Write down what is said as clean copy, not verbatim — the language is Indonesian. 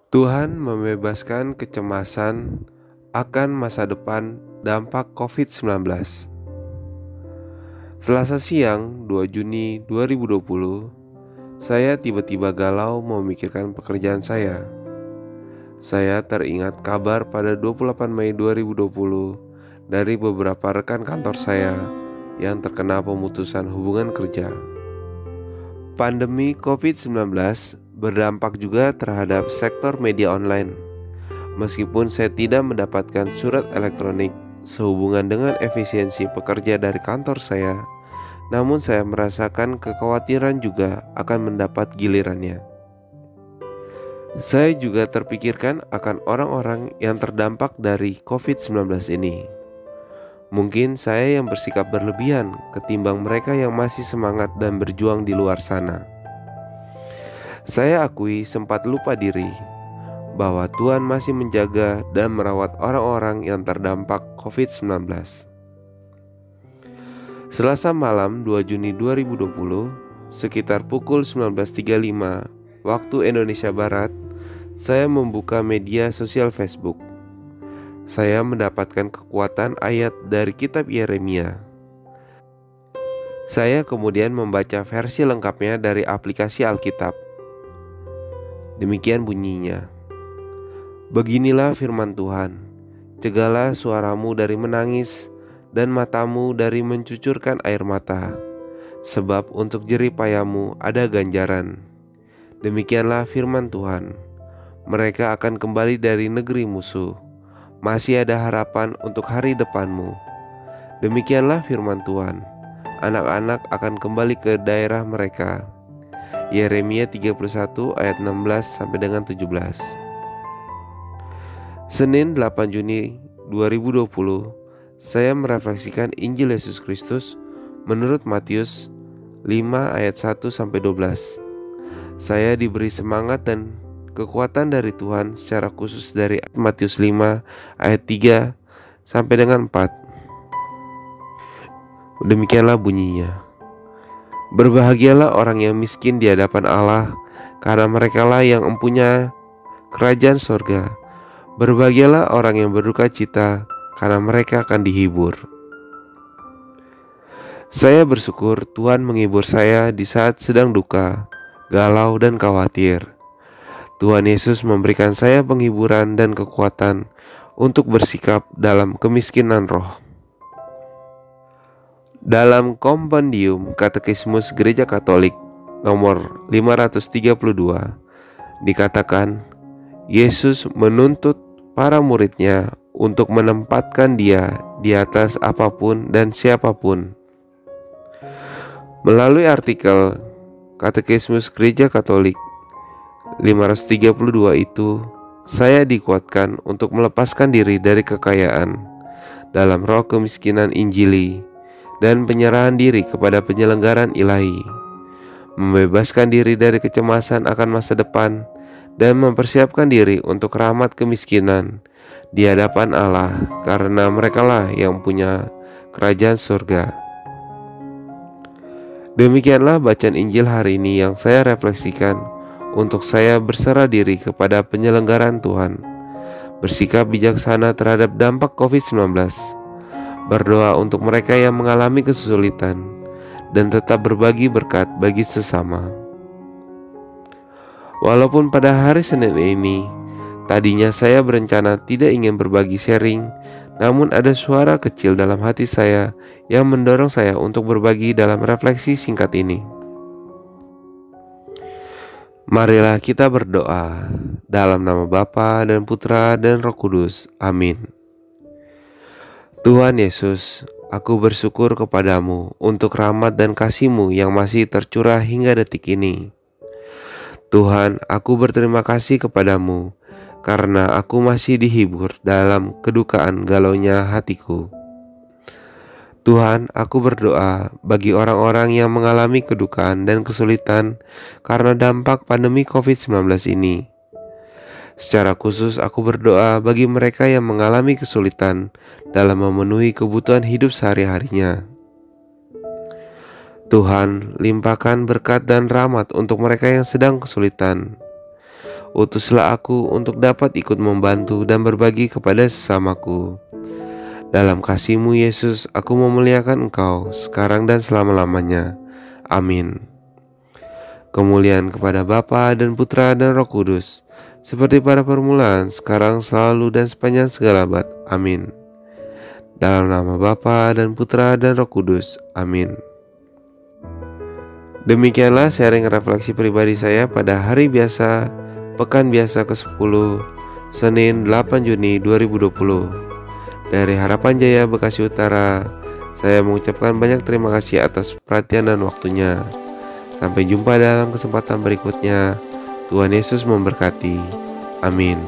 Tuhan membebaskan kecemasan akan masa depan dampak COVID-19. Selasa siang 2 Juni 2020, saya tiba-tiba galau memikirkan pekerjaan saya. Saya teringat kabar pada 28 Mei 2020 dari beberapa rekan kantor saya yang terkena pemutusan hubungan kerja. Pandemi COVID-19 berdampak juga terhadap sektor media online. Meskipun saya tidak mendapatkan surat elektronik sehubungan dengan efisiensi pekerja dari kantor saya, namun saya merasakan kekhawatiran juga akan mendapat gilirannya. Saya juga terpikirkan akan orang-orang yang terdampak dari COVID-19 ini. Mungkin saya yang bersikap berlebihan ketimbang mereka yang masih semangat dan berjuang di luar sana. Saya akui sempat lupa diri bahwa Tuhan masih menjaga dan merawat orang-orang yang terdampak COVID-19. Selasa malam 2 Juni 2020, sekitar pukul 19.35 waktu Indonesia Barat, saya membuka media sosial Facebook. Saya mendapatkan kekuatan ayat dari kitab Yeremia. Saya kemudian membaca versi lengkapnya dari aplikasi Alkitab. Demikian bunyinya. Beginilah firman Tuhan, cegahlah suaramu dari menangis dan matamu dari mencucurkan air mata, sebab untuk jerih payamu ada ganjaran. Demikianlah firman Tuhan, mereka akan kembali dari negeri musuh, masih ada harapan untuk hari depanmu. Demikianlah firman Tuhan, anak-anak akan kembali ke daerah mereka. Yeremia 31 ayat 16 sampai dengan 17. Senin 8 Juni 2020, saya merefleksikan Injil Yesus Kristus menurut Matius 5 ayat 1 sampai 12. Saya diberi semangat dan kekuatan dari Tuhan secara khusus dari Matius 5 ayat 3 sampai dengan 4. Demikianlah bunyinya. Berbahagialah orang yang miskin di hadapan Allah, karena merekalah yang mempunyai kerajaan sorga. Berbahagialah orang yang berduka cita, karena mereka akan dihibur. Saya bersyukur Tuhan menghibur saya di saat sedang duka, galau dan khawatir. Tuhan Yesus memberikan saya penghiburan dan kekuatan untuk bersikap dalam kemiskinan roh. Dalam Kompendium Katekismus Gereja Katolik nomor 532 dikatakan, Yesus menuntut para muridnya untuk menempatkan Dia di atas apapun dan siapapun. Melalui artikel Katekismus Gereja Katolik 532 itu, saya dikuatkan untuk melepaskan diri dari kekayaan dalam roh kemiskinan Injili dan penyerahan diri kepada penyelenggaran ilahi, membebaskan diri dari kecemasan akan masa depan, dan mempersiapkan diri untuk rahmat kemiskinan di hadapan Allah, karena merekalah yang punya kerajaan surga. Demikianlah bacaan Injil hari ini yang saya refleksikan untuk saya berserah diri kepada penyelenggaraan Tuhan, bersikap bijaksana terhadap dampak COVID-19, berdoa untuk mereka yang mengalami kesulitan, dan tetap berbagi berkat bagi sesama. Walaupun pada hari Senin ini, tadinya saya berencana tidak ingin berbagi sharing, namun ada suara kecil dalam hati saya yang mendorong saya untuk berbagi dalam refleksi singkat ini. Marilah kita berdoa dalam nama Bapa dan Putra dan Roh Kudus. Amin. Tuhan Yesus, aku bersyukur kepadamu untuk rahmat dan kasih-Mu yang masih tercurah hingga detik ini. Tuhan, aku berterima kasih kepadamu karena aku masih dihibur dalam kedukaan galaunya hatiku. Tuhan, aku berdoa bagi orang-orang yang mengalami kedukaan dan kesulitan karena dampak pandemi COVID-19 ini. Secara khusus aku berdoa bagi mereka yang mengalami kesulitan dalam memenuhi kebutuhan hidup sehari-harinya. Tuhan, limpahkan berkat dan rahmat untuk mereka yang sedang kesulitan. Utuslah aku untuk dapat ikut membantu dan berbagi kepada sesamaku. Dalam kasih-Mu Yesus, aku memuliakan Engkau sekarang dan selama-lamanya. Amin. Kemuliaan kepada Bapa dan Putra dan Roh Kudus, seperti pada permulaan, sekarang, selalu, dan sepanjang segala abad. Amin. Dalam nama Bapa dan Putra dan Roh Kudus. Amin. Demikianlah sharing refleksi pribadi saya pada hari biasa, pekan biasa ke-10, Senin 8 Juni 2020. Dari Harapan Jaya Bekasi Utara, saya mengucapkan banyak terima kasih atas perhatian dan waktunya. Sampai jumpa dalam kesempatan berikutnya. Tuhan Yesus memberkati. Amin.